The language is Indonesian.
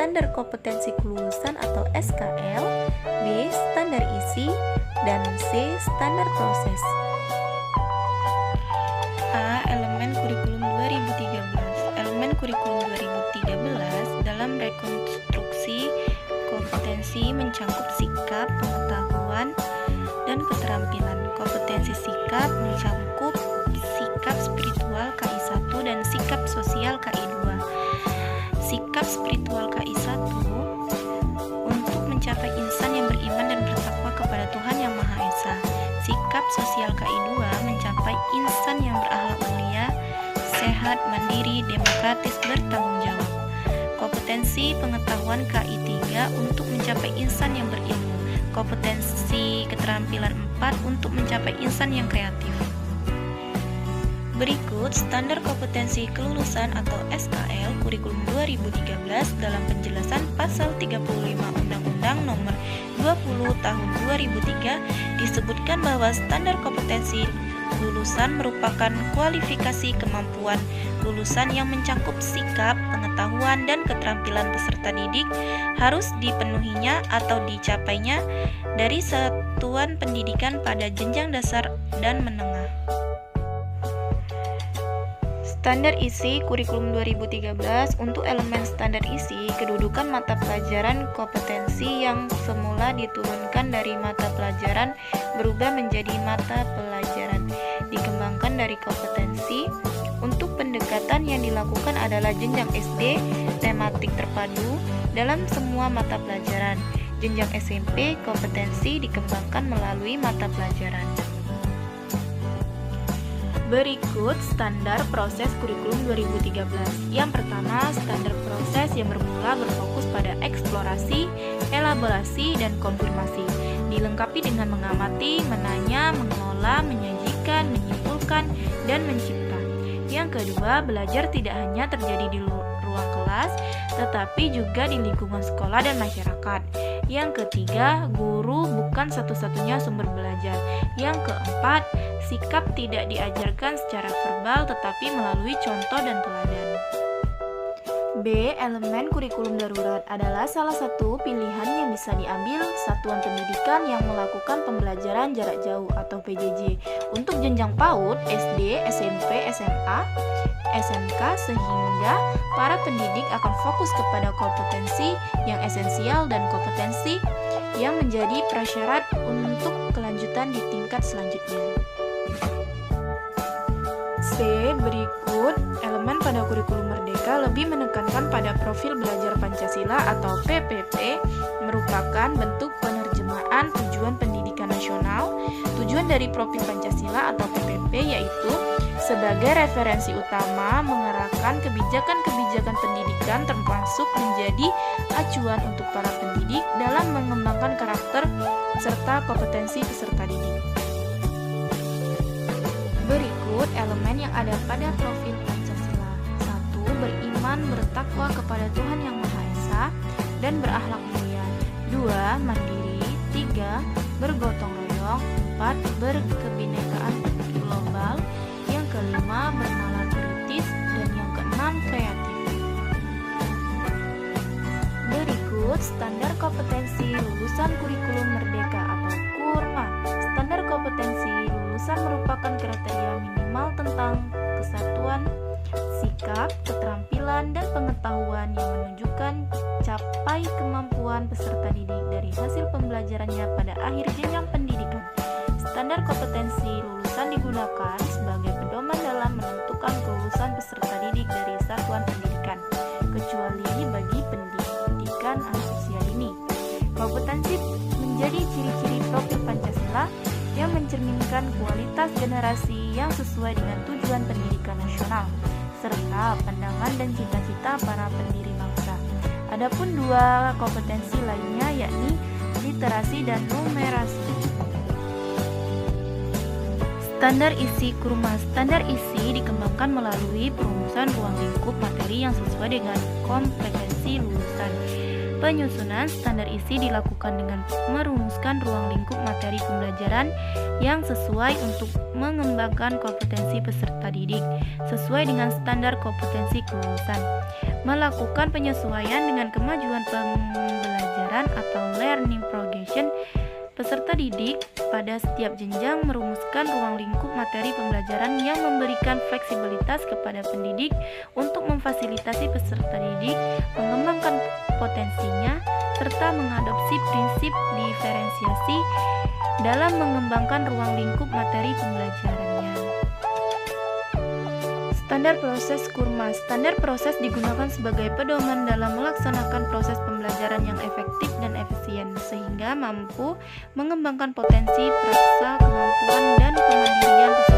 standar kompetensi kelulusan atau SKL, B. standar isi, dan C. standar proses. A. Elemen kurikulum 2013. Elemen kurikulum 2013 dalam rekonstruksi kompetensi mencakup sikap, pengetahuan, dan keterampilan. Kompetensi sikap mencakup sikap spiritual KI1 dan sikap sosial KI2. Sikap spiritual KI1 untuk mencapai insan yang beriman dan bertakwa kepada Tuhan Yang Maha Esa. Sikap sosial KI2 mencapai insan yang berakhlak mulia, sehat, mandiri, demokratis, bertanggung jawab. Kompetensi pengetahuan KI3 untuk mencapai insan yang berilmu. Kompetensi keterampilan 4 untuk mencapai insan yang kreatif. Berikut standar kompetensi kelulusan atau SKL kurikulum 2013 dalam penjelasan pasal 35 Undang-Undang Nomor 20 Tahun 2003 disebutkan bahwa standar kompetensi lulusan merupakan kualifikasi kemampuan lulusan yang mencakup sikap, pengetahuan, dan keterampilan peserta didik harus dipenuhinya atau dicapainya dari satuan pendidikan pada jenjang dasar dan menengah. Standar isi kurikulum 2013 untuk elemen standar isi, kedudukan mata pelajaran kompetensi yang semula diturunkan dari mata pelajaran berubah menjadi mata pelajaran dikembangkan dari kompetensi. Untuk pendekatan yang dilakukan adalah jenjang SD, tematik terpadu dalam semua mata pelajaran. Jenjang SMP, kompetensi dikembangkan melalui mata pelajaran. Berikut standar proses kurikulum 2013. Yang pertama, standar proses yang berfokus pada eksplorasi, elaborasi, dan konfirmasi. Dilengkapi dengan mengamati, menanya, mengelola, menyajikan, menyimpulkan, dan mencipta. Yang kedua, belajar tidak hanya terjadi di ruang kelas, tetapi juga di lingkungan sekolah dan masyarakat. Yang ketiga, guru bukan satu-satunya sumber belajar. Yang keempat, sikap tidak diajarkan secara verbal tetapi melalui contoh dan teladan. B. Elemen kurikulum darurat adalah salah satu pilihan yang bisa diambil satuan pendidikan yang melakukan pembelajaran jarak jauh atau PJJ untuk jenjang PAUD, SD, SMP, SMA, SMK, sehingga para pendidik akan fokus kepada kompetensi yang esensial dan kompetensi yang menjadi prasyarat untuk kelanjutan di tingkat selanjutnya. C. Berikut elemen pada kurikulum Merdeka lebih menekankan pada profil belajar Pancasila atau PPP, merupakan bentuk penerjemahan tujuan pendidikan nasional. Tujuan dari profil Pancasila atau PPP yaitu sebagai referensi utama mengarahkan kebijakan-kebijakan pendidikan termasuk menjadi acuan untuk para pendidik dalam mengembangkan karakter serta kompetensi peserta didik. Berikut elemen yang ada pada profil Pancasila. 1. Beriman, bertakwa kepada Tuhan Yang Maha Esa dan berakhlak mulia. 2. Mandiri. 3. Bergotong royong. 4. Berkebinekaan global. Yang kelima, bernalar kritis. Dan yang keenam, kreatif. Berikut standar kompetensi lulusan kurikulum Merdeka atau KURMA. Standar kompetensi lulusan merupakan kriteria minimal tentang kesatuan, sikap, keterampilan, dan pengetahuan yang menunjukkan capai kemampuan peserta didik dari hasil pembelajarannya pada akhir jenjang pendidikan. Standar kompetensi lulusan digunakan sebagai pedoman dalam menentukan kelulusan peserta didik dari satuan pendidikan, kecuali bagi pendidikan anak usia dini. Kompetensi menjadi ciri-ciri profil Pancasila yang mencerminkan kualitas generasi yang sesuai dengan tujuan pendidikan nasional, serta pandangan dan cita-cita para pendiri bangsa. Adapun dua kompetensi lainnya yakni literasi dan numerasi. Standar isi KURMA. Standar isi dikembangkan melalui perumusan ruang lingkup materi yang sesuai dengan kompetensi lulusan. Penyusunan standar isi dilakukan dengan merumuskan ruang lingkup materi pembelajaran yang sesuai untuk mengembangkan kompetensi peserta didik sesuai dengan standar kompetensi kelulusan. Melakukan penyesuaian dengan kemajuan pembelajaran atau learning progression peserta didik pada setiap jenjang, merumuskan ruang lingkup materi pembelajaran yang memberikan fleksibilitas kepada pendidik untuk memfasilitasi peserta didik mengembangkan potensinya serta mengadopsi prinsip diferensiasi dalam mengembangkan ruang lingkup materi pembelajarannya. Standar proses KURMA. Standar proses digunakan sebagai pedoman dalam melaksanakan proses pembelajaran yang efektif dan efisien sehingga mampu mengembangkan potensi, praksa, kemampuan, dan kemandirian peserta